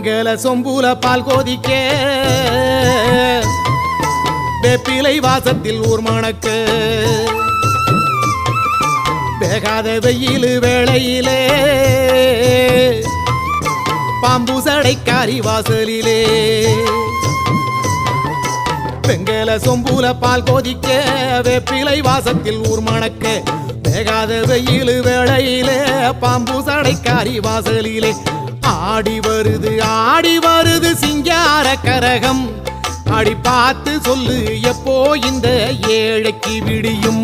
வெங்கல சொம்பூல பால் கோதிக்க வேப்பிலை வாசத்தில் ஊர் மணக்க வேகாத வெயில் வேளையிலே பாம்பு சடைக்காரி வாசலிலே வெங்கல சொம்பூல பால் கோதிக்க வேப்பிலை வாசத்தில் ஊர் மணக்க வேகாத வெயில் வேளையிலே பாம்பு சடைக்காரி வாசலிலே ஆடி வருது சிங்கார கரகம் அடி பார்த்து சொல்லு எப்போ இந்த ஏழைக்கு விடியும்.